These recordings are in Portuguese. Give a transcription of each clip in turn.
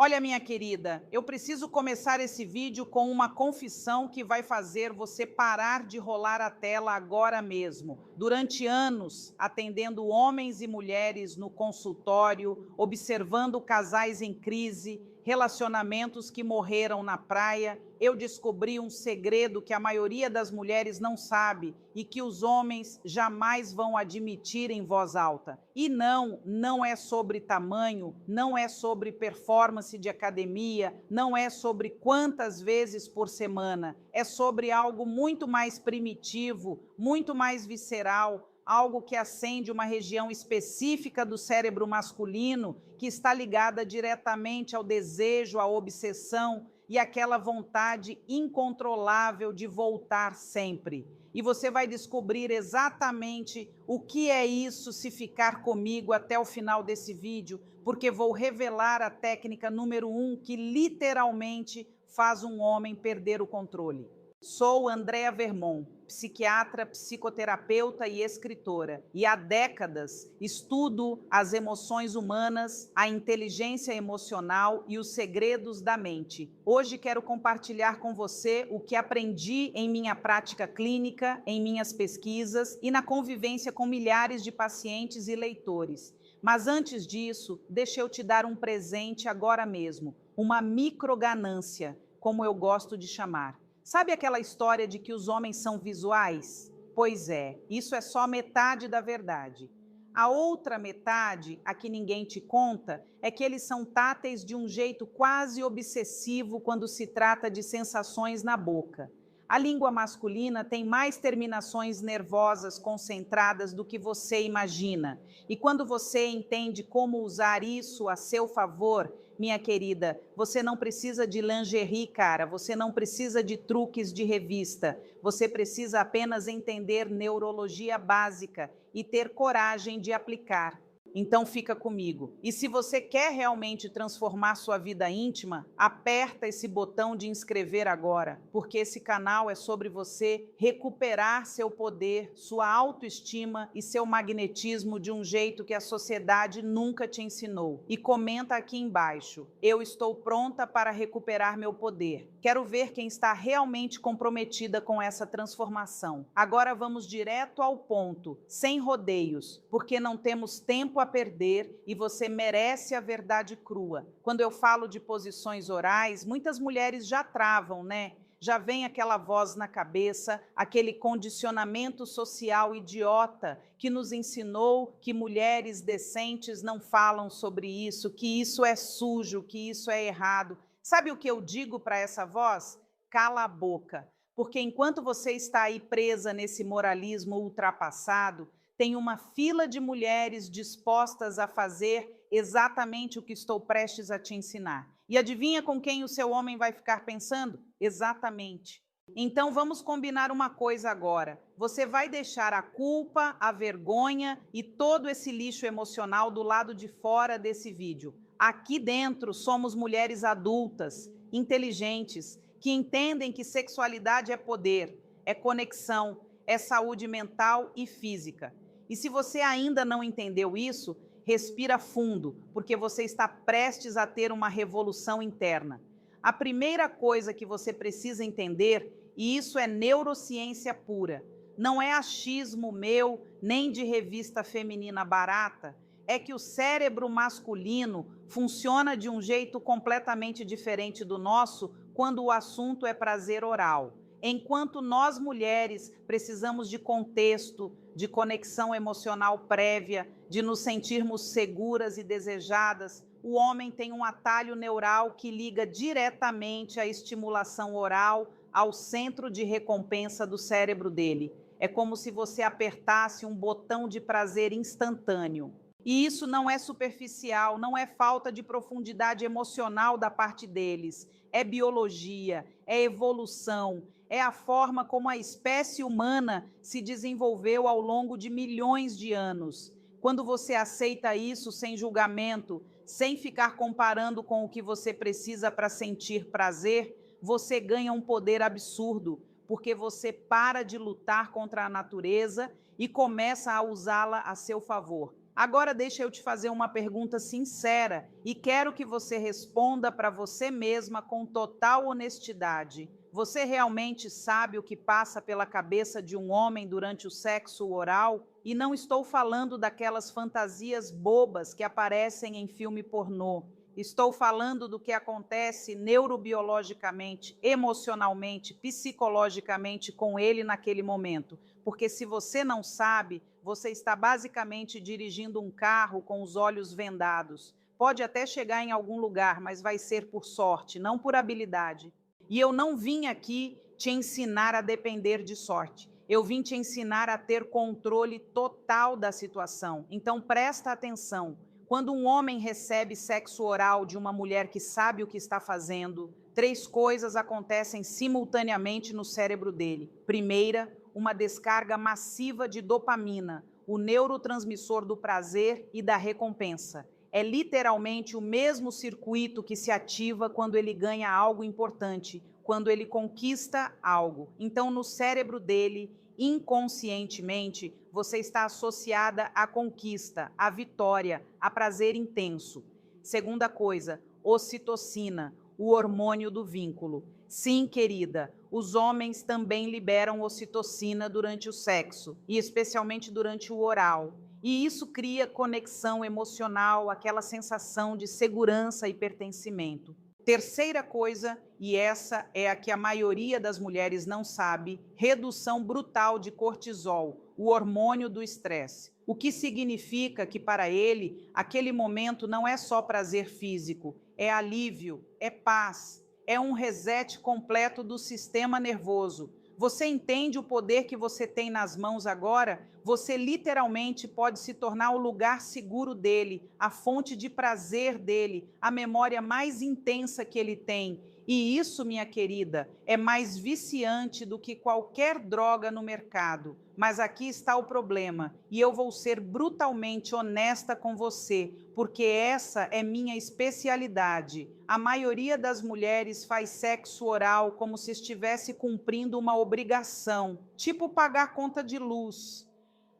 Olha, minha querida, eu preciso começar esse vídeo com uma confissão que vai fazer você parar de rolar a tela agora mesmo. Durante anos, atendendo homens e mulheres no consultório, observando casais em crise, relacionamentos que morreram na praia, eu descobri um segredo que a maioria das mulheres não sabe e que os homens jamais vão admitir em voz alta. E não é sobre tamanho, não é sobre performance de academia, não é sobre quantas vezes por semana, é sobre algo muito mais primitivo, muito mais visceral, algo que acende uma região específica do cérebro masculino que está ligada diretamente ao desejo, à obsessão e aquela vontade incontrolável de voltar sempre. E você vai descobrir exatamente o que é isso se ficar comigo até o final desse vídeo, porque vou revelar a técnica número 1 que literalmente faz um homem perder o controle. Sou Andréa Vermont, psiquiatra, psicoterapeuta e escritora, e há décadas estudo as emoções humanas, a inteligência emocional e os segredos da mente. Hoje quero compartilhar com você o que aprendi em minha prática clínica, em minhas pesquisas e na convivência com milhares de pacientes e leitores. Mas antes disso, deixa eu te dar um presente agora mesmo, uma microganância, como eu gosto de chamar. Sabe aquela história de que os homens são visuais? Pois é, isso é só metade da verdade. A outra metade, a que ninguém te conta, é que eles são táteis de um jeito quase obsessivo quando se trata de sensações na boca. A língua masculina tem mais terminações nervosas concentradas do que você imagina. E quando você entende como usar isso a seu favor, minha querida, você não precisa de lingerie, cara, você não precisa de truques de revista. Você precisa apenas entender neurologia básica e ter coragem de aplicar. Então fica comigo. E se você quer realmente transformar sua vida íntima, aperta esse botão de inscrever agora, porque esse canal é sobre você recuperar seu poder, sua autoestima e seu magnetismo de um jeito que a sociedade nunca te ensinou. E comenta aqui embaixo: eu estou pronta para recuperar meu poder. Quero ver quem está realmente comprometida com essa transformação. Agora vamos direto ao ponto, sem rodeios, porque não temos tempo a perder e você merece a verdade crua. Quando eu falo de posições orais, muitas mulheres já travam, né? Já vem aquela voz na cabeça, aquele condicionamento social idiota que nos ensinou que mulheres decentes não falam sobre isso, que isso é sujo, que isso é errado. Sabe o que eu digo para essa voz? Cala a boca, porque enquanto você está aí presa nesse moralismo ultrapassado, tem uma fila de mulheres dispostas a fazer exatamente o que estou prestes a te ensinar. E adivinha com quem o seu homem vai ficar pensando? Exatamente. Então vamos combinar uma coisa agora. Você vai deixar a culpa, a vergonha e todo esse lixo emocional do lado de fora desse vídeo. Aqui dentro somos mulheres adultas, inteligentes, que entendem que sexualidade é poder, é conexão, é saúde mental e física. E se você ainda não entendeu isso, respira fundo, porque você está prestes a ter uma revolução interna. A primeira coisa que você precisa entender, e isso é neurociência pura, não é achismo meu, nem de revista feminina barata, é que o cérebro masculino funciona de um jeito completamente diferente do nosso quando o assunto é prazer oral. Enquanto nós mulheres precisamos de contexto, de conexão emocional prévia, de nos sentirmos seguras e desejadas, o homem tem um atalho neural que liga diretamente a estimulação oral ao centro de recompensa do cérebro dele. É como se você apertasse um botão de prazer instantâneo. E isso não é superficial, não é falta de profundidade emocional da parte deles. É biologia, é evolução, é a forma como a espécie humana se desenvolveu ao longo de milhões de anos. Quando você aceita isso sem julgamento, sem ficar comparando com o que você precisa para sentir prazer, você ganha um poder absurdo, porque você para de lutar contra a natureza e começa a usá-la a seu favor. Agora deixa eu te fazer uma pergunta sincera e quero que você responda para você mesma com total honestidade. Você realmente sabe o que passa pela cabeça de um homem durante o sexo oral? E não estou falando daquelas fantasias bobas que aparecem em filme pornô. Estou falando do que acontece neurobiologicamente, emocionalmente, psicologicamente com ele naquele momento. Porque se você não sabe, você está basicamente dirigindo um carro com os olhos vendados. Pode até chegar em algum lugar, mas vai ser por sorte, não por habilidade. E eu não vim aqui te ensinar a depender de sorte. Eu vim te ensinar a ter controle total da situação. Então presta atenção. Quando um homem recebe sexo oral de uma mulher que sabe o que está fazendo, três coisas acontecem simultaneamente no cérebro dele. Primeira, uma descarga massiva de dopamina, o neurotransmissor do prazer e da recompensa. É literalmente o mesmo circuito que se ativa quando ele ganha algo importante, quando ele conquista algo. Então, no cérebro dele, inconscientemente, você está associada à conquista, à vitória, a prazer intenso. Segunda coisa, ocitocina, o hormônio do vínculo. Sim, querida, os homens também liberam ocitocina durante o sexo, e especialmente durante o oral. E isso cria conexão emocional, aquela sensação de segurança e pertencimento. Terceira coisa, e essa é a que a maioria das mulheres não sabe, redução brutal de cortisol, o hormônio do estresse. O que significa que para ele, aquele momento não é só prazer físico, é alívio, é paz, é um reset completo do sistema nervoso. Você entende o poder que você tem nas mãos agora? Você literalmente pode se tornar o lugar seguro dele, a fonte de prazer dele, a memória mais intensa que ele tem. E isso, minha querida, é mais viciante do que qualquer droga no mercado. Mas aqui está o problema, e eu vou ser brutalmente honesta com você, porque essa é minha especialidade. A maioria das mulheres faz sexo oral como se estivesse cumprindo uma obrigação, tipo pagar conta de luz.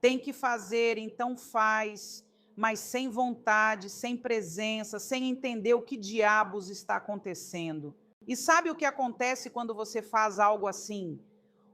Tem que fazer, então faz, mas sem vontade, sem presença, sem entender o que diabos está acontecendo. E sabe o que acontece quando você faz algo assim?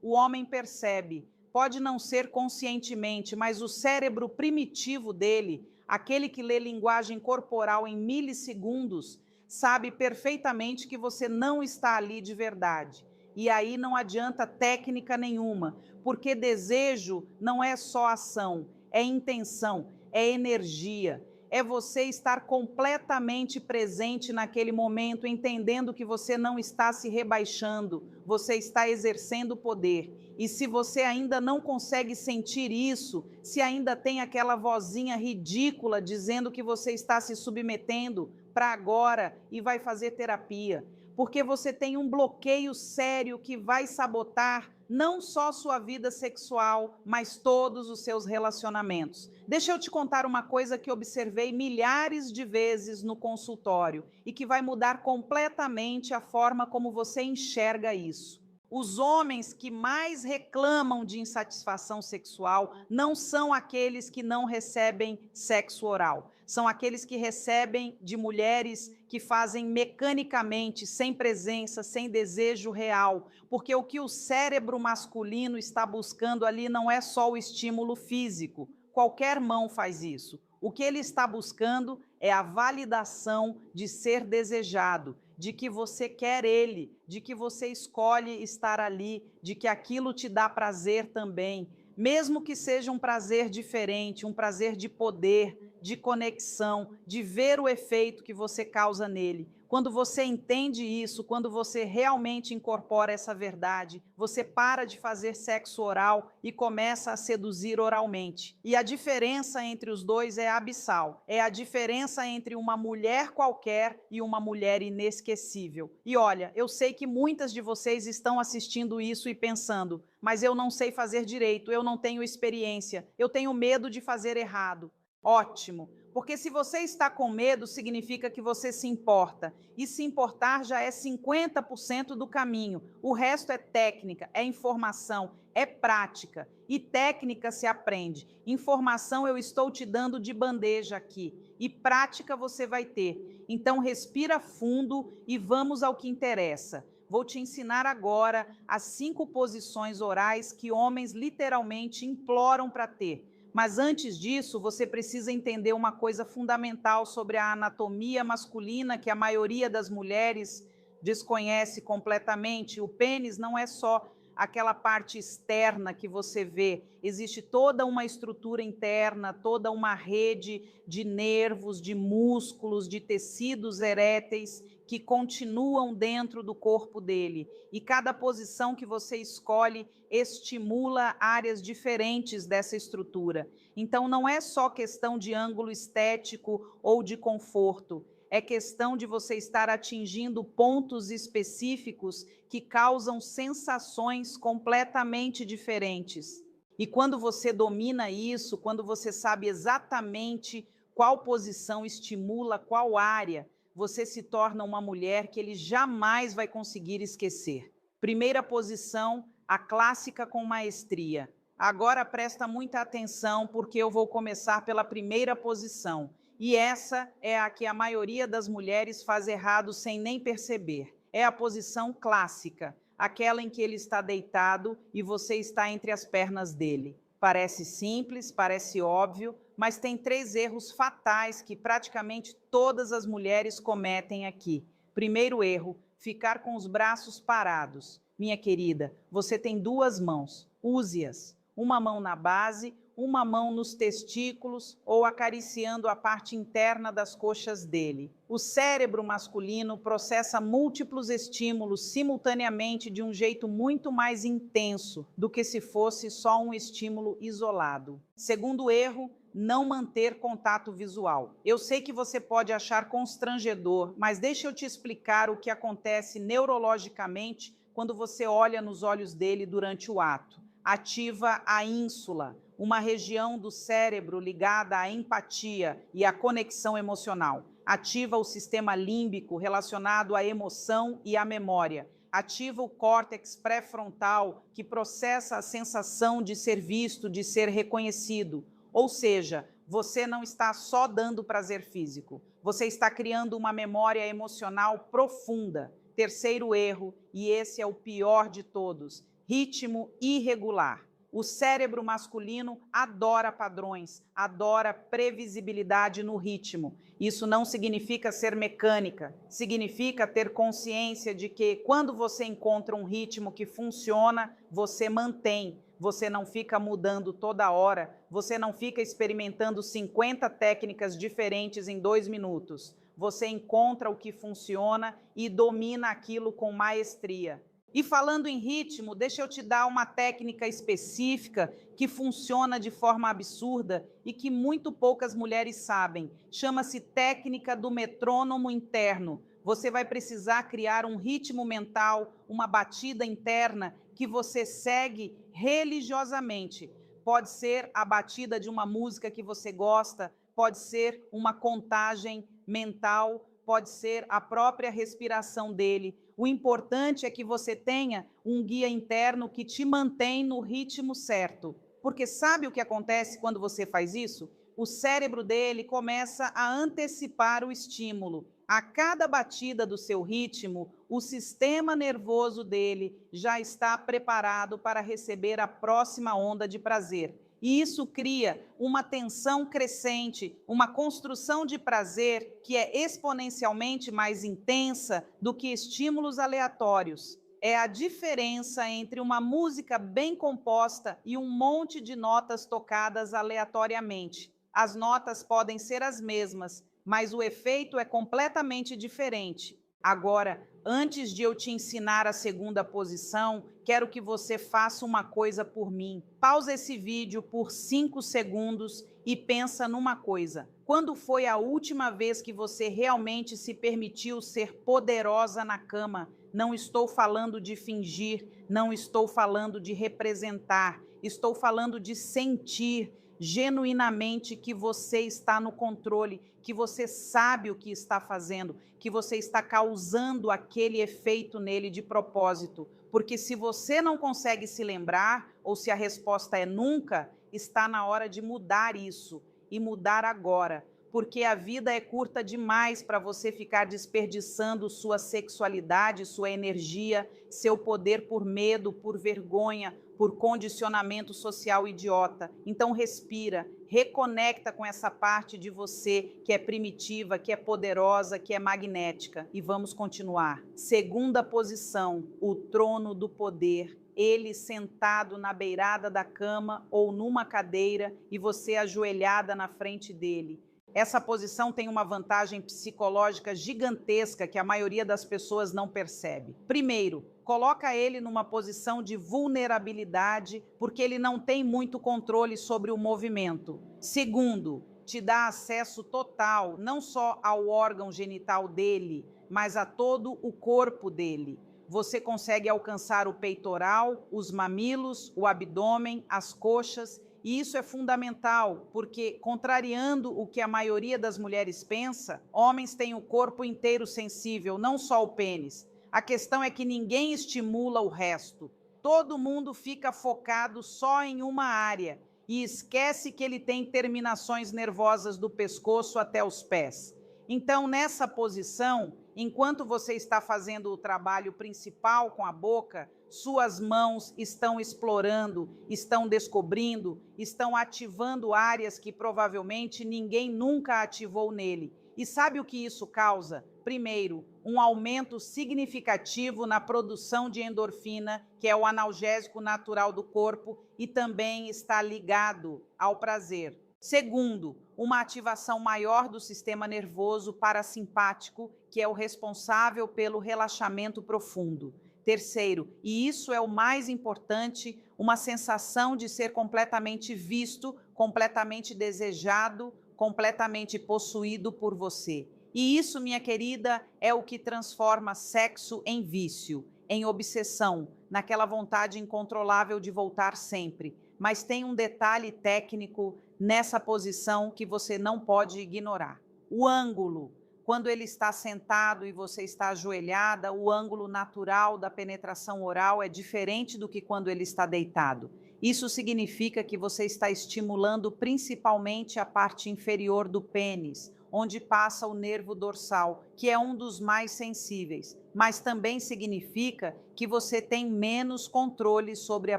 O homem percebe, pode não ser conscientemente, mas o cérebro primitivo dele, aquele que lê linguagem corporal em milissegundos, sabe perfeitamente que você não está ali de verdade. E aí não adianta técnica nenhuma, porque desejo não é só ação, é intenção, é energia. É você estar completamente presente naquele momento, entendendo que você não está se rebaixando, você está exercendo poder. E se você ainda não consegue sentir isso, se ainda tem aquela vozinha ridícula dizendo que você está se submetendo para agora e vai fazer terapia, porque você tem um bloqueio sério que vai sabotar não só sua vida sexual, mas todos os seus relacionamentos. Deixa eu te contar uma coisa que observei milhares de vezes no consultório e que vai mudar completamente a forma como você enxerga isso. Os homens que mais reclamam de insatisfação sexual não são aqueles que não recebem sexo oral. São aqueles que recebem de mulheres que fazem mecanicamente, sem presença, sem desejo real. Porque o que o cérebro masculino está buscando ali não é só o estímulo físico. Qualquer mão faz isso. O que ele está buscando é a validação de ser desejado, de que você quer ele, de que você escolhe estar ali, de que aquilo te dá prazer também, mesmo que seja um prazer diferente, um prazer de poder, de conexão, de ver o efeito que você causa nele. Quando você entende isso, quando você realmente incorpora essa verdade, você para de fazer sexo oral e começa a seduzir oralmente. E a diferença entre os dois é abissal. É a diferença entre uma mulher qualquer e uma mulher inesquecível. E olha, eu sei que muitas de vocês estão assistindo isso e pensando, mas eu não sei fazer direito, eu não tenho experiência, eu tenho medo de fazer errado. Ótimo, Porque se você está com medo, significa que você se importa. E se importar já é 50% do caminho. O resto é técnica, é informação, é prática. E técnica se aprende. Informação eu estou te dando de bandeja aqui. E prática você vai ter. Então respira fundo e vamos ao que interessa. Vou te ensinar agora as 5 posições orais que homens literalmente imploram para ter. Mas antes disso, você precisa entender uma coisa fundamental sobre a anatomia masculina que a maioria das mulheres desconhece completamente. O pênis não é só aquela parte externa que você vê, existe toda uma estrutura interna, toda uma rede de nervos, de músculos, de tecidos eréteis que continuam dentro do corpo dele. E cada posição que você escolhe estimula áreas diferentes dessa estrutura. Então, não é só questão de ângulo estético ou de conforto, é questão de você estar atingindo pontos específicos que causam sensações completamente diferentes. E quando você domina isso, quando você sabe exatamente qual posição estimula qual área, você se torna uma mulher que ele jamais vai conseguir esquecer. Primeira posição, a clássica com maestria. Agora presta muita atenção, porque eu vou começar pela primeira posição. E essa é a que a maioria das mulheres faz errado sem nem perceber. É a posição clássica, aquela em que ele está deitado e você está entre as pernas dele. Parece simples, parece óbvio, mas tem 3 erros fatais que praticamente todas as mulheres cometem aqui. Primeiro erro, ficar com os braços parados. Minha querida, você tem 2 mãos, use-as. Uma mão na base, uma mão nos testículos ou acariciando a parte interna das coxas dele. O cérebro masculino processa múltiplos estímulos simultaneamente de um jeito muito mais intenso do que se fosse só um estímulo isolado. Segundo erro, não manter contato visual. Eu sei que você pode achar constrangedor, mas deixa eu te explicar o que acontece neurologicamente quando você olha nos olhos dele durante o ato. Ativa a ínsula, uma região do cérebro ligada à empatia e à conexão emocional. Ativa o sistema límbico relacionado à emoção e à memória. Ativa o córtex pré-frontal, que processa a sensação de ser visto, de ser reconhecido. Ou seja, você não está só dando prazer físico, você está criando uma memória emocional profunda. Terceiro erro, e esse é o pior de todos, ritmo irregular. O cérebro masculino adora padrões, adora previsibilidade no ritmo. Isso não significa ser mecânica, significa ter consciência de que quando você encontra um ritmo que funciona, você mantém. Você não fica mudando toda hora, você não fica experimentando 50 técnicas diferentes em 2 minutos. Você encontra o que funciona e domina aquilo com maestria. E falando em ritmo, deixa eu te dar uma técnica específica que funciona de forma absurda e que muito poucas mulheres sabem. Chama-se técnica do metrônomo interno. Você vai precisar criar um ritmo mental, uma batida interna que você segue religiosamente. Pode ser a batida de uma música que você gosta, pode ser uma contagem mental, pode ser a própria respiração dele. O importante é que você tenha um guia interno que te mantém no ritmo certo. Porque sabe o que acontece quando você faz isso? O cérebro dele começa a antecipar o estímulo. A cada batida do seu ritmo, o sistema nervoso dele já está preparado para receber a próxima onda de prazer. E isso cria uma tensão crescente, uma construção de prazer que é exponencialmente mais intensa do que estímulos aleatórios. É a diferença entre uma música bem composta e um monte de notas tocadas aleatoriamente. As notas podem ser as mesmas, mas o efeito é completamente diferente. Agora, antes de eu te ensinar a segunda posição, quero que você faça uma coisa por mim. Pausa esse vídeo por 5 segundos e pensa numa coisa. Quando foi a última vez que você realmente se permitiu ser poderosa na cama? Não estou falando de fingir, não estou falando de representar, estou falando de sentir. genuinamente que você está no controle, que você sabe o que está fazendo, que você está causando aquele efeito nele de propósito. Porque se você não consegue se lembrar, ou se a resposta é nunca, está na hora de mudar isso e mudar agora. Porque a vida é curta demais para você ficar desperdiçando sua sexualidade, sua energia, seu poder por medo, por vergonha, por condicionamento social idiota. Então respira, reconecta com essa parte de você que é primitiva, que é poderosa, que é magnética. E vamos continuar. Segunda posição, o trono do poder. Ele sentado na beirada da cama ou numa cadeira e você ajoelhada na frente dele. Essa posição tem uma vantagem psicológica gigantesca que a maioria das pessoas não percebe. Primeiro, coloca ele numa posição de vulnerabilidade, porque ele não tem muito controle sobre o movimento. Segundo, te dá acesso total, não só ao órgão genital dele, mas a todo o corpo dele. Você consegue alcançar o peitoral, os mamilos, o abdômen, as coxas. E isso é fundamental, porque, contrariando o que a maioria das mulheres pensa, homens têm o corpo inteiro sensível, não só o pênis. A questão é que ninguém estimula o resto. Todo mundo fica focado só em uma área e esquece que ele tem terminações nervosas do pescoço até os pés. Então, nessa posição, enquanto você está fazendo o trabalho principal com a boca, suas mãos estão explorando, estão descobrindo, estão ativando áreas que provavelmente ninguém nunca ativou nele. E sabe o que isso causa? Primeiro, um aumento significativo na produção de endorfina, que é o analgésico natural do corpo e também está ligado ao prazer. Segundo, uma ativação maior do sistema nervoso parasimpático, que é o responsável pelo relaxamento profundo. Terceiro, e isso é o mais importante, uma sensação de ser completamente visto, completamente desejado, completamente possuído por você. E isso, minha querida, é o que transforma sexo em vício, em obsessão, naquela vontade incontrolável de voltar sempre. Mas tem um detalhe técnico nessa posição que você não pode ignorar. O ângulo. Quando ele está sentado e você está ajoelhada, o ângulo natural da penetração oral é diferente do que quando ele está deitado. Isso significa que você está estimulando principalmente a parte inferior do pênis, onde passa o nervo dorsal, que é um dos mais sensíveis. Mas também significa que você tem menos controle sobre a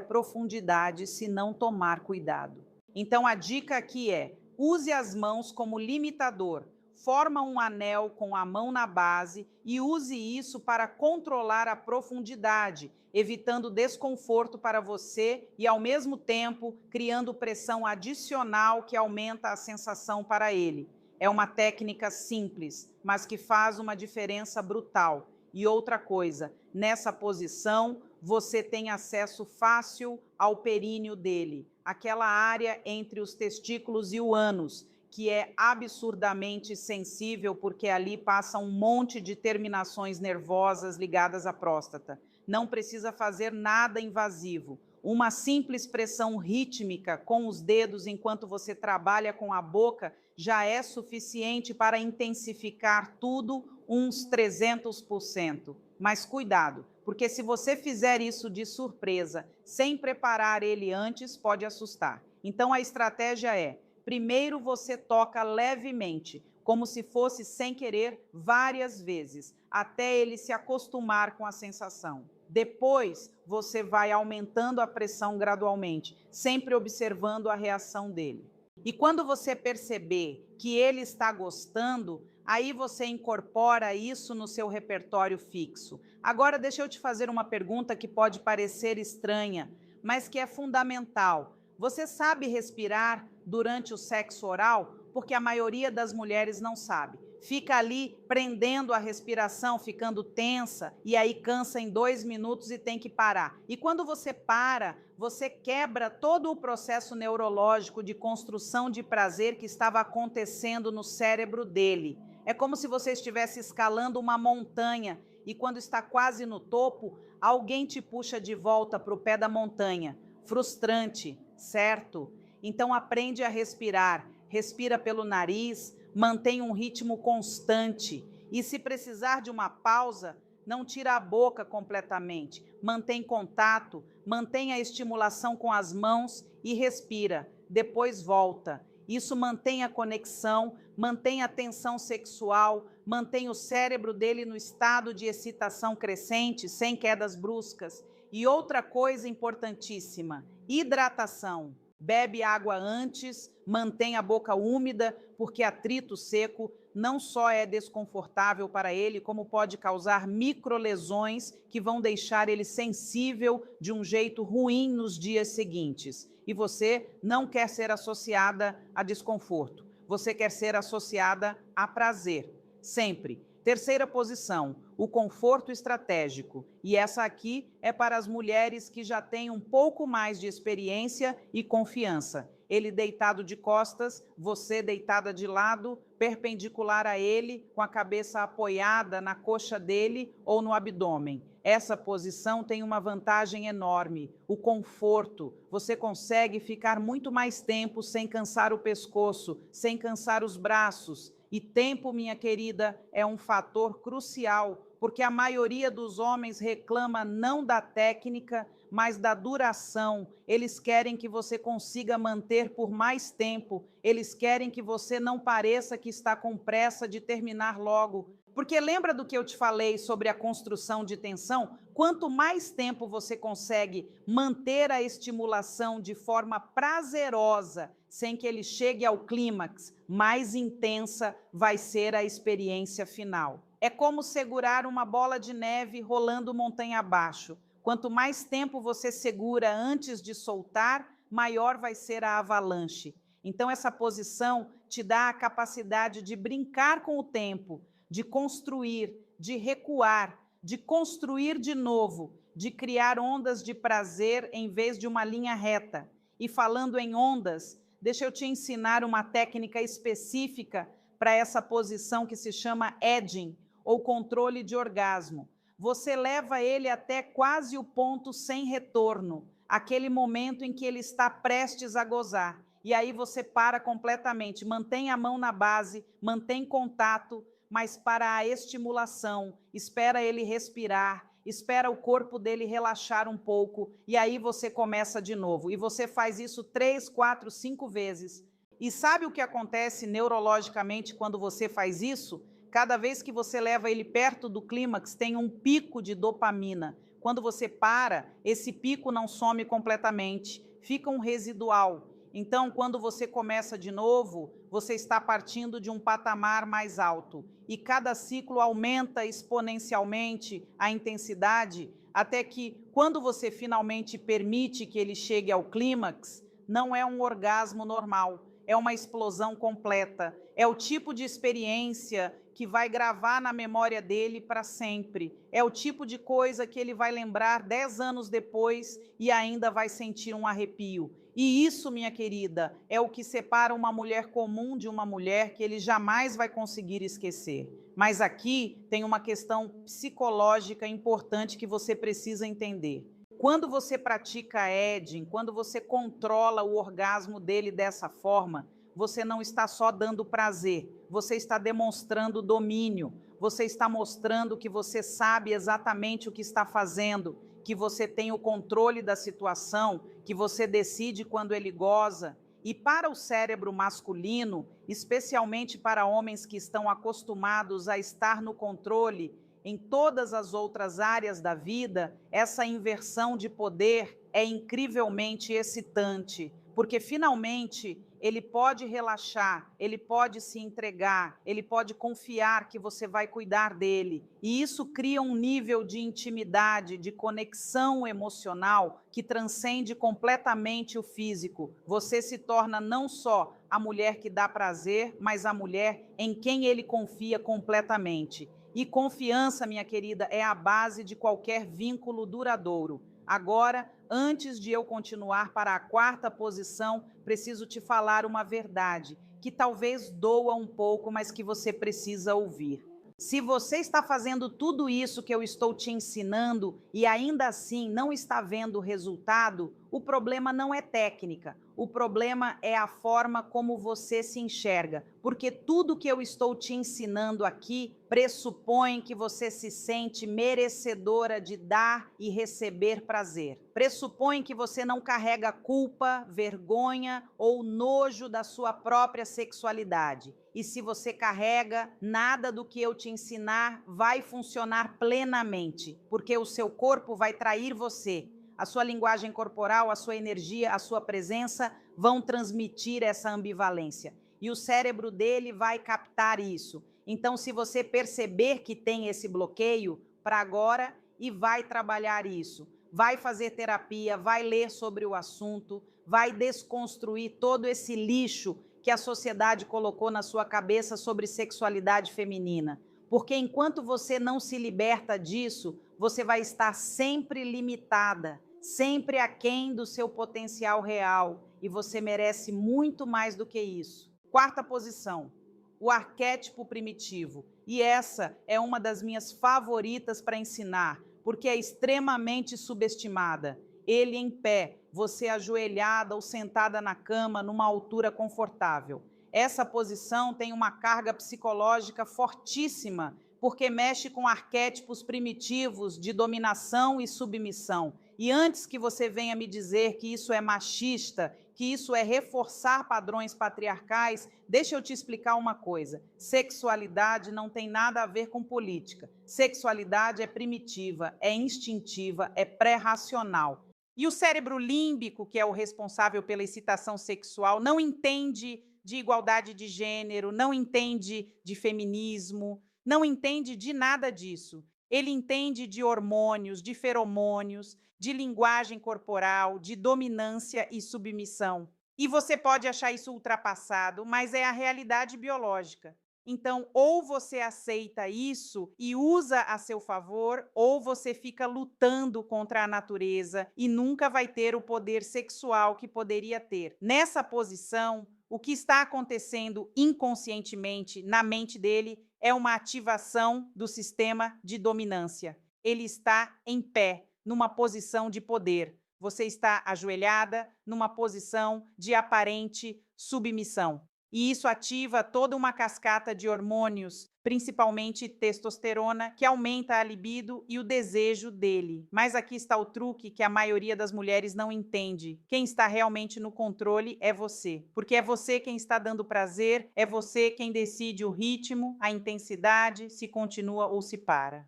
profundidade se não tomar cuidado. Então a dica aqui é: use as mãos como limitador. Forma um anel com a mão na base e use isso para controlar a profundidade, evitando desconforto para você e, ao mesmo tempo, criando pressão adicional que aumenta a sensação para ele. É uma técnica simples, mas que faz uma diferença brutal. E outra coisa, nessa posição, você tem acesso fácil ao períneo dele, aquela área entre os testículos e o ânus, que é absurdamente sensível, porque ali passa um monte de terminações nervosas ligadas à próstata. Não precisa fazer nada invasivo. Uma simples pressão rítmica com os dedos enquanto você trabalha com a boca já é suficiente para intensificar tudo uns 300%. Mas cuidado, porque se você fizer isso de surpresa, sem preparar ele antes, pode assustar. Então a estratégia é: primeiro você toca levemente, como se fosse sem querer, várias vezes, até ele se acostumar com a sensação. Depois, você vai aumentando a pressão gradualmente, sempre observando a reação dele. E quando você perceber que ele está gostando, aí você incorpora isso no seu repertório fixo. Agora, deixa eu te fazer uma pergunta que pode parecer estranha, mas que é fundamental. Você sabe respirar durante o sexo oral? Porque a maioria das mulheres não sabe. Fica ali prendendo a respiração, ficando tensa, e aí cansa em 2 minutos e tem que parar. E quando você para, você quebra todo o processo neurológico de construção de prazer que estava acontecendo no cérebro dele. É como se você estivesse escalando uma montanha e quando está quase no topo, alguém te puxa de volta para o pé da montanha. Frustrante, certo? Então aprende a respirar. Respira pelo nariz, mantém um ritmo constante. E se precisar de uma pausa, não tira a boca completamente. Mantém contato, mantém a estimulação com as mãos e respira. Depois volta. Isso mantém a conexão, mantém a tensão sexual, mantém o cérebro dele no estado de excitação crescente, sem quedas bruscas. E outra coisa importantíssima, hidratação. Bebe água antes, mantém a boca úmida, porque atrito seco não só é desconfortável para ele, como pode causar microlesões que vão deixar ele sensível de um jeito ruim nos dias seguintes. E você não quer ser associada a desconforto, você quer ser associada a prazer, sempre. Terceira posição, o conforto estratégico. E essa aqui é para as mulheres que já têm um pouco mais de experiência e confiança. Ele deitado de costas, você deitada de lado, perpendicular a ele, com a cabeça apoiada na coxa dele ou no abdômen. Essa posição tem uma vantagem enorme, o conforto. Você consegue ficar muito mais tempo sem cansar o pescoço, sem cansar os braços. E tempo, minha querida, é um fator crucial, porque a maioria dos homens reclama não da técnica, mas da duração. Eles querem que você consiga manter por mais tempo. Eles querem que você não pareça que está com pressa de terminar logo. Porque lembra do que eu te falei sobre a construção de tensão? Quanto mais tempo você consegue manter a estimulação de forma prazerosa, sem que ele chegue ao clímax, mais intensa vai ser a experiência final. É como segurar uma bola de neve rolando montanha abaixo. Quanto mais tempo você segura antes de soltar, maior vai ser a avalanche. Então essa posição te dá a capacidade de brincar com o tempo, de construir, de recuar, de construir de novo, de criar ondas de prazer em vez de uma linha reta. E falando em ondas, deixa eu te ensinar uma técnica específica para essa posição que se chama edging, ou controle de orgasmo. Você leva ele até quase o ponto sem retorno, aquele momento em que ele está prestes a gozar. E aí você para completamente, mantém a mão na base, mantém contato, mas para a estimulação, espera ele respirar, espera o corpo dele relaxar um pouco, e aí você começa de novo. E você faz isso 3, 4, 5 vezes. E sabe o que acontece neurologicamente quando você faz isso? Cada vez que você leva ele perto do clímax, tem um pico de dopamina. Quando você para, esse pico não some completamente, fica um residual. Então, quando você começa de novo, você está partindo de um patamar mais alto. E cada ciclo aumenta exponencialmente a intensidade, até que, quando você finalmente permite que ele chegue ao clímax, não é um orgasmo normal, é uma explosão completa. É o tipo de experiência que vai gravar na memória dele para sempre. É o tipo de coisa que ele vai lembrar 10 anos depois e ainda vai sentir um arrepio. E isso, minha querida, é o que separa uma mulher comum de uma mulher que ele jamais vai conseguir esquecer. Mas aqui tem uma questão psicológica importante que você precisa entender. Quando você pratica edging, quando você controla o orgasmo dele dessa forma, você não está só dando prazer, você está demonstrando domínio, você está mostrando que você sabe exatamente o que está fazendo, que você tem o controle da situação, que você decide quando ele goza. E para o cérebro masculino, especialmente para homens que estão acostumados a estar no controle em todas as outras áreas da vida, essa inversão de poder é incrivelmente excitante, porque finalmente ele pode relaxar, ele pode se entregar, ele pode confiar que você vai cuidar dele. E isso cria um nível de intimidade, de conexão emocional que transcende completamente o físico. Você se torna não só a mulher que dá prazer, mas a mulher em quem ele confia completamente. E confiança, minha querida, é a base de qualquer vínculo duradouro. Agora, antes de eu continuar para a quarta posição, preciso te falar uma verdade, que talvez doa um pouco, mas que você precisa ouvir. Se você está fazendo tudo isso que eu estou te ensinando e ainda assim não está vendo o resultado, o problema não é técnica, o problema é a forma como você se enxerga. Porque tudo que eu estou te ensinando aqui pressupõe que você se sente merecedora de dar e receber prazer. Pressupõe que você não carrega culpa, vergonha ou nojo da sua própria sexualidade. E se você carrega, nada do que eu te ensinar vai funcionar plenamente, porque o seu corpo vai trair você. A sua linguagem corporal, a sua energia, a sua presença vão transmitir essa ambivalência. E o cérebro dele vai captar isso. Então, se você perceber que tem esse bloqueio, para agora e vai trabalhar isso. Vai fazer terapia, vai ler sobre o assunto, vai desconstruir todo esse lixo que a sociedade colocou na sua cabeça sobre sexualidade feminina. Porque enquanto você não se liberta disso, você vai estar sempre limitada, sempre aquém do seu potencial real. E você merece muito mais do que isso. Quarta posição, o arquétipo primitivo. E essa é uma das minhas favoritas para ensinar, porque é extremamente subestimada. Ele em pé, você ajoelhada ou sentada na cama numa altura confortável. Essa posição tem uma carga psicológica fortíssima, porque mexe com arquétipos primitivos de dominação e submissão. E antes que você venha me dizer que isso é machista, que isso é reforçar padrões patriarcais, deixa eu te explicar uma coisa. Sexualidade não tem nada a ver com política. Sexualidade é primitiva, é instintiva, é pré-racional. E o cérebro límbico, que é o responsável pela excitação sexual, não entende de igualdade de gênero, não entende de feminismo, não entende de nada disso. Ele entende de hormônios, de feromônios, de linguagem corporal, de dominância e submissão. E você pode achar isso ultrapassado, mas é a realidade biológica. Então, ou você aceita isso e usa a seu favor, ou você fica lutando contra a natureza e nunca vai ter o poder sexual que poderia ter. Nessa posição, o que está acontecendo inconscientemente na mente dele é uma ativação do sistema de dominância. Ele está em pé, numa posição de poder. Você está ajoelhada, numa posição de aparente submissão. E isso ativa toda uma cascata de hormônios, principalmente testosterona, que aumenta a libido e o desejo dele. Mas aqui está o truque que a maioria das mulheres não entende. Quem está realmente no controle é você, porque é você quem está dando prazer, é você quem decide o ritmo, a intensidade, se continua ou se para.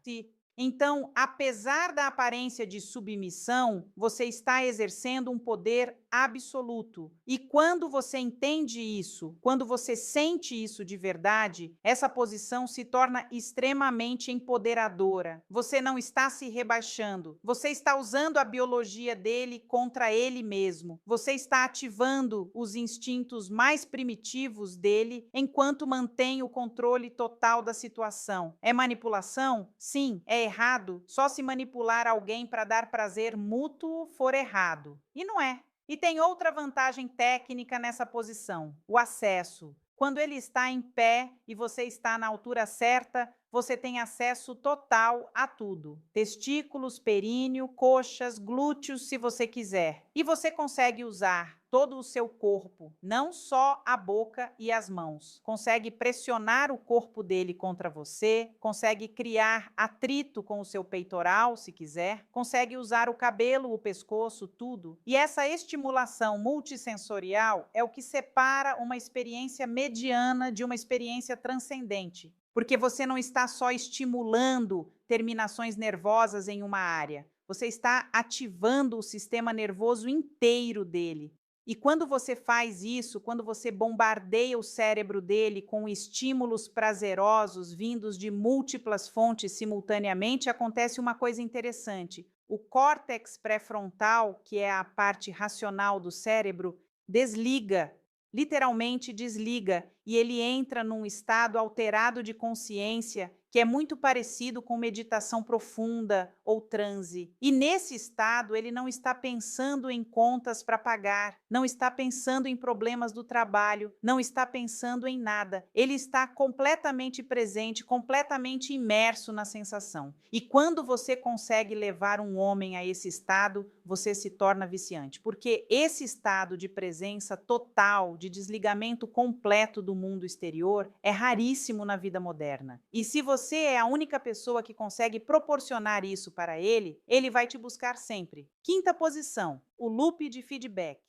Então, apesar da aparência de submissão, você está exercendo um poder absoluto. E quando você entende isso, quando você sente isso de verdade, essa posição se torna extremamente empoderadora. Você não está se rebaixando. Você está usando a biologia dele contra ele mesmo. Você está ativando os instintos mais primitivos dele enquanto mantém o controle total da situação. É manipulação? Sim. É errado só se manipular alguém para dar prazer mútuo for errado. E não é. E tem outra vantagem técnica nessa posição: o acesso. Quando ele está em pé e você está na altura certa, você tem acesso total a tudo. Testículos, períneo, coxas, glúteos, se você quiser. E você consegue usar todo o seu corpo, não só a boca e as mãos. Consegue pressionar o corpo dele contra você, consegue criar atrito com o seu peitoral, se quiser, consegue usar o cabelo, o pescoço, tudo. E essa estimulação multissensorial é o que separa uma experiência mediana de uma experiência transcendente. Porque você não está só estimulando terminações nervosas em uma área, você está ativando o sistema nervoso inteiro dele. E quando você faz isso, quando você bombardeia o cérebro dele com estímulos prazerosos vindos de múltiplas fontes simultaneamente, acontece uma coisa interessante. O córtex pré-frontal, que é a parte racional do cérebro, desliga, literalmente desliga, e ele entra num estado alterado de consciência que é muito parecido com meditação profunda ou transe. E nesse estado, ele não está pensando em contas para pagar, não está pensando em problemas do trabalho, não está pensando em nada. Ele está completamente presente, completamente imerso na sensação. E quando você consegue levar um homem a esse estado, você se torna viciante, porque esse estado de presença total, de desligamento completo do mundo exterior, é raríssimo na vida moderna. E se você é a única pessoa que consegue proporcionar isso para ele, ele vai te buscar sempre. Quinta posição, o loop de feedback.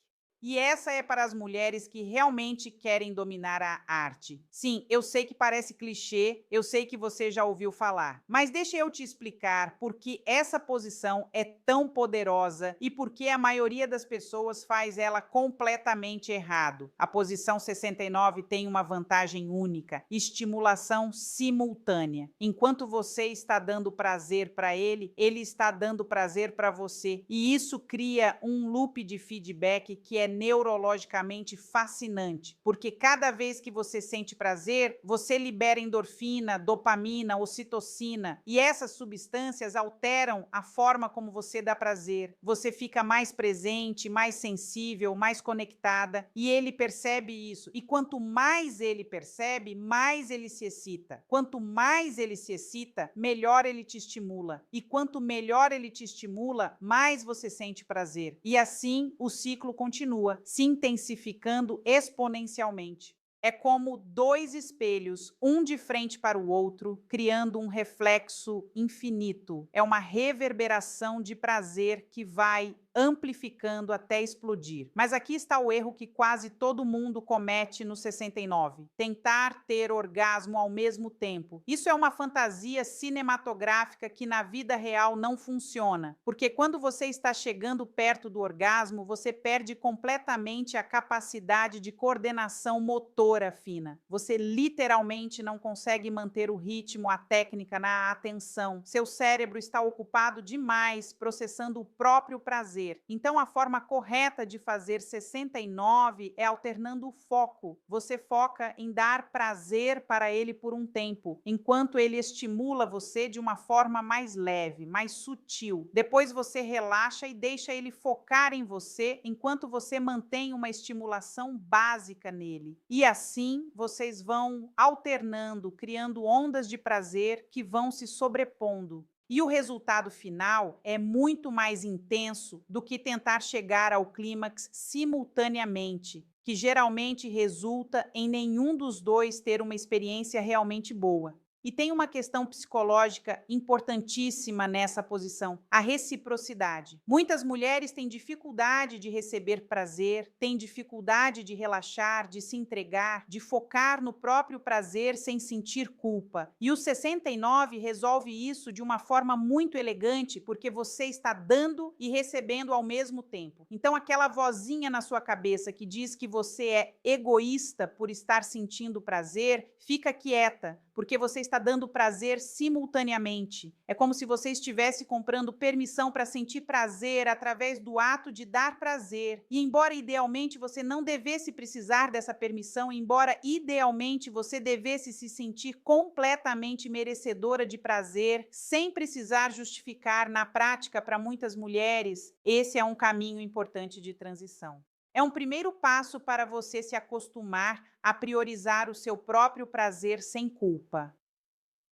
E essa é para as mulheres que realmente querem dominar a arte. Sim, eu sei que parece clichê, eu sei que você já ouviu falar, mas deixa eu te explicar por que essa posição é tão poderosa e por que a maioria das pessoas faz ela completamente errado. A posição 69 tem uma vantagem única: estimulação simultânea. Enquanto você está dando prazer para ele, ele está dando prazer para você. E isso cria um loop de feedback que é neurologicamente fascinante, porque cada vez que você sente prazer, você libera endorfina, dopamina, ocitocina, e essas substâncias alteram a forma como você dá prazer. Você fica mais presente, mais sensível, mais conectada, e ele percebe isso. E quanto mais ele percebe, mais ele se excita. Quanto mais ele se excita, melhor ele te estimula. E quanto melhor ele te estimula, mais você sente prazer. E assim o ciclo continua, se intensificando exponencialmente. É como dois espelhos, um de frente para o outro, criando um reflexo infinito. É uma reverberação de prazer que vai amplificando até explodir. Mas aqui está o erro que quase todo mundo comete no 69: tentar ter orgasmo ao mesmo tempo. Isso é uma fantasia cinematográfica que na vida real não funciona, porque quando você está chegando perto do orgasmo, você perde completamente a capacidade de coordenação motora fina. Você literalmente não consegue manter o ritmo, a técnica, na atenção. Seu cérebro está ocupado demais processando o próprio prazer. Então, a forma correta de fazer 69 é alternando o foco. Você foca em dar prazer para ele por um tempo, enquanto ele estimula você de uma forma mais leve, mais sutil. Depois você relaxa e deixa ele focar em você, enquanto você mantém uma estimulação básica nele. E assim, vocês vão alternando, criando ondas de prazer que vão se sobrepondo. E o resultado final é muito mais intenso do que tentar chegar ao clímax simultaneamente, que geralmente resulta em nenhum dos dois ter uma experiência realmente boa. E tem uma questão psicológica importantíssima nessa posição: a reciprocidade. Muitas mulheres têm dificuldade de receber prazer, têm dificuldade de relaxar, de se entregar, de focar no próprio prazer sem sentir culpa. E o 69 resolve isso de uma forma muito elegante, porque você está dando e recebendo ao mesmo tempo. Então, aquela vozinha na sua cabeça que diz que você é egoísta por estar sentindo prazer, fica quieta, porque você está dando prazer simultaneamente. É como se você estivesse comprando permissão para sentir prazer através do ato de dar prazer. E embora idealmente você não devesse precisar dessa permissão, embora idealmente você devesse se sentir completamente merecedora de prazer, sem precisar justificar, na prática, para muitas mulheres, esse é um caminho importante de transição. É um primeiro passo para você se acostumar a priorizar o seu próprio prazer sem culpa.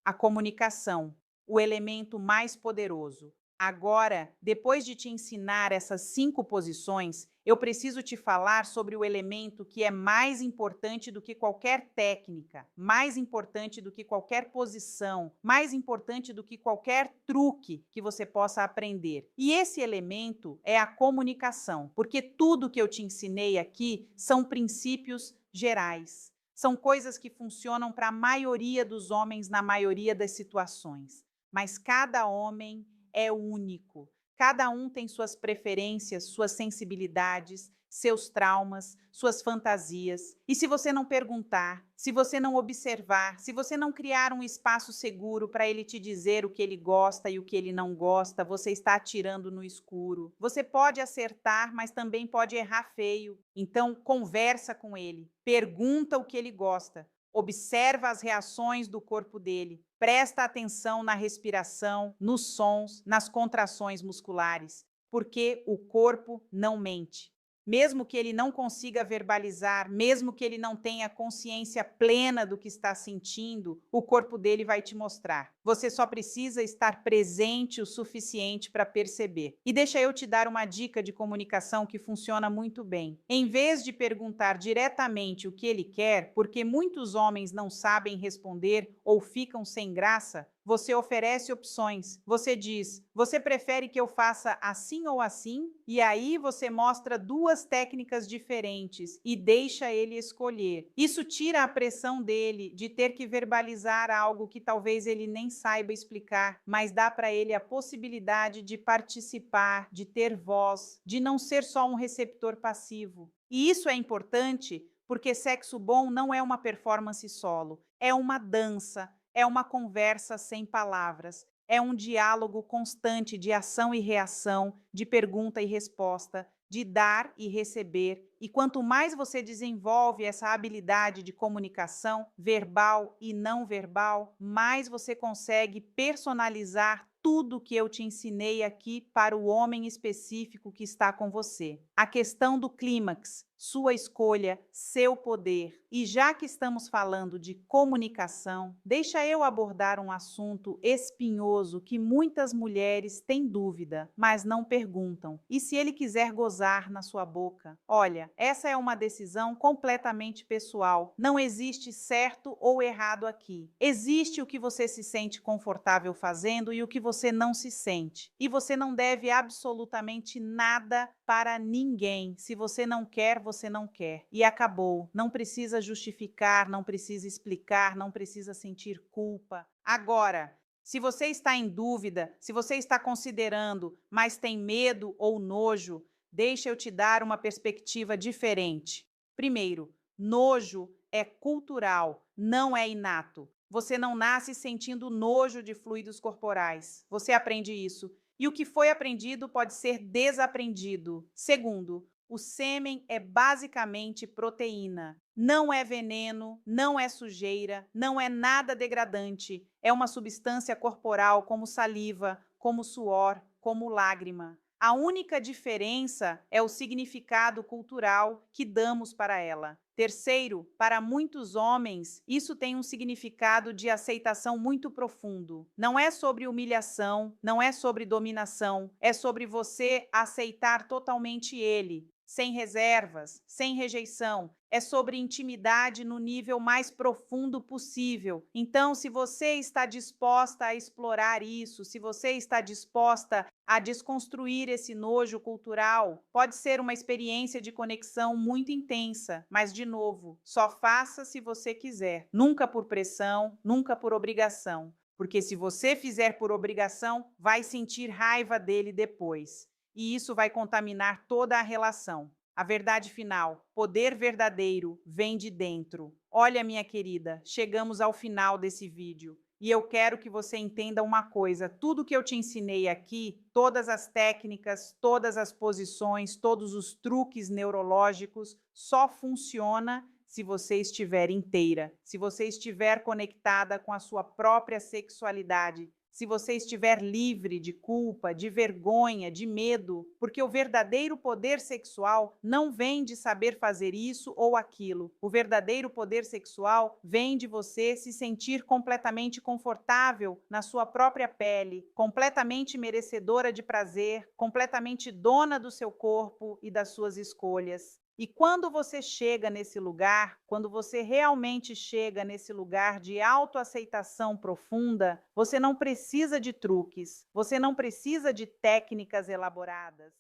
A comunicação, o elemento mais poderoso. Agora, depois de te ensinar essas 5 posições, eu preciso te falar sobre o elemento que é mais importante do que qualquer técnica, mais importante do que qualquer posição, mais importante do que qualquer truque que você possa aprender. E esse elemento é a comunicação, porque tudo que eu te ensinei aqui são princípios gerais. São coisas que funcionam para a maioria dos homens na maioria das situações. Mas cada homem é único. Cada um tem suas preferências, suas sensibilidades, seus traumas, suas fantasias. E se você não perguntar, se você não observar, se você não criar um espaço seguro para ele te dizer o que ele gosta e o que ele não gosta, você está atirando no escuro. Você pode acertar, mas também pode errar feio. Então, conversa com ele, pergunta o que ele gosta. Observa as reações do corpo dele. Presta atenção na respiração, nos sons, nas contrações musculares, porque o corpo não mente. Mesmo que ele não consiga verbalizar, mesmo que ele não tenha consciência plena do que está sentindo, o corpo dele vai te mostrar. Você só precisa estar presente o suficiente para perceber. E deixa eu te dar uma dica de comunicação que funciona muito bem. Em vez de perguntar diretamente o que ele quer, porque muitos homens não sabem responder ou ficam sem graça, você oferece opções. Você diz: você prefere que eu faça assim ou assim? E aí você mostra duas técnicas diferentes e deixa ele escolher. Isso tira a pressão dele de ter que verbalizar algo que talvez ele nem saiba explicar, mas dá para ele a possibilidade de participar, de ter voz, de não ser só um receptor passivo. E isso é importante porque sexo bom não é uma performance solo, é uma dança. É uma conversa sem palavras, é um diálogo constante de ação e reação, de pergunta e resposta, de dar e receber. E quanto mais você desenvolve essa habilidade de comunicação, verbal e não verbal, mais você consegue personalizar tudo que eu te ensinei aqui para o homem específico que está com você. A questão do clímax, sua escolha, seu poder. E já que estamos falando de comunicação, deixa eu abordar um assunto espinhoso que muitas mulheres têm dúvida, mas não perguntam. E se ele quiser gozar na sua boca? Olha, essa é uma decisão completamente pessoal. Não existe certo ou errado aqui. Existe o que você se sente confortável fazendo e o que você não se sente. E você não deve absolutamente nada para ninguém. Se você não quer, você não quer. E acabou. Não precisa justificar, não precisa explicar, não precisa sentir culpa. Agora, se você está em dúvida, se você está considerando, mas tem medo ou nojo, deixa eu te dar uma perspectiva diferente. Primeiro, nojo é cultural, não é inato. Você não nasce sentindo nojo de fluidos corporais. Você aprende isso. E o que foi aprendido pode ser desaprendido. Segundo, o sêmen é basicamente proteína. Não é veneno, não é sujeira, não é nada degradante. É uma substância corporal como saliva, como suor, como lágrima. A única diferença é o significado cultural que damos para ela. Terceiro, para muitos homens, isso tem um significado de aceitação muito profundo. Não é sobre humilhação, não é sobre dominação, é sobre você aceitar totalmente ele, sem reservas, sem rejeição. É sobre intimidade no nível mais profundo possível. Então, se você está disposta a explorar isso, se você está disposta a desconstruir esse nojo cultural, pode ser uma experiência de conexão muito intensa, mas, de novo, só faça se você quiser. Nunca por pressão, nunca por obrigação. Porque se você fizer por obrigação, vai sentir raiva dele depois. E isso vai contaminar toda a relação. A verdade final, poder verdadeiro, vem de dentro. Olha, minha querida, chegamos ao final desse vídeo. E eu quero que você entenda uma coisa, tudo que eu te ensinei aqui, todas as técnicas, todas as posições, todos os truques neurológicos, só funciona se você estiver inteira, se você estiver conectada com a sua própria sexualidade, se você estiver livre de culpa, de vergonha, de medo, porque o verdadeiro poder sexual não vem de saber fazer isso ou aquilo. O verdadeiro poder sexual vem de você se sentir completamente confortável na sua própria pele, completamente merecedora de prazer, completamente dona do seu corpo e das suas escolhas. E quando você chega nesse lugar, quando você realmente chega nesse lugar de autoaceitação profunda, você não precisa de truques, você não precisa de técnicas elaboradas,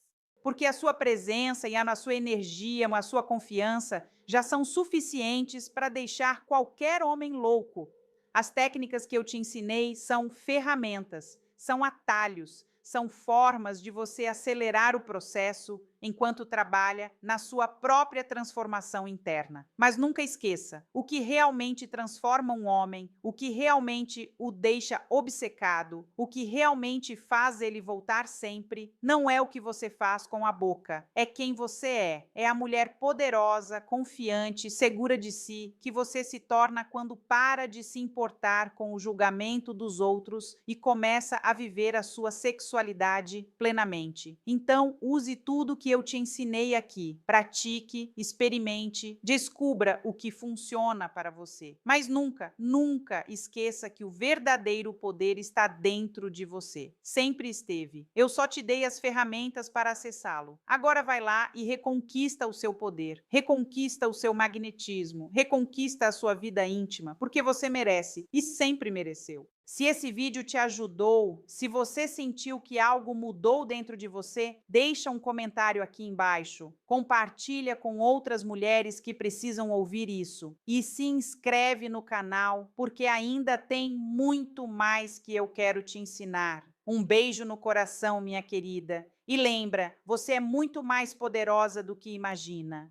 porque a sua presença e a sua energia, a sua confiança já são suficientes para deixar qualquer homem louco. As técnicas que eu te ensinei são ferramentas, são atalhos, são formas de você acelerar o processo enquanto trabalha na sua própria transformação interna. Mas nunca esqueça, o que realmente transforma um homem, o que realmente o deixa obcecado, o que realmente faz ele voltar sempre, não é o que você faz com a boca, é quem você é a mulher poderosa, confiante, segura de si, que você se torna quando para de se importar com o julgamento dos outros e começa a viver a sua sexualidade plenamente. Então, use tudo que eu te ensinei aqui. Pratique, experimente, descubra o que funciona para você. Mas nunca, nunca esqueça que o verdadeiro poder está dentro de você. Sempre esteve. Eu só te dei as ferramentas para acessá-lo. Agora vai lá e reconquista o seu poder, reconquista o seu magnetismo, reconquista a sua vida íntima, porque você merece e sempre mereceu. Se esse vídeo te ajudou, se você sentiu que algo mudou dentro de você, deixa um comentário aqui embaixo. Compartilha com outras mulheres que precisam ouvir isso. E se inscreve no canal, porque ainda tem muito mais que eu quero te ensinar. Um beijo no coração, minha querida. E lembra, você é muito mais poderosa do que imagina.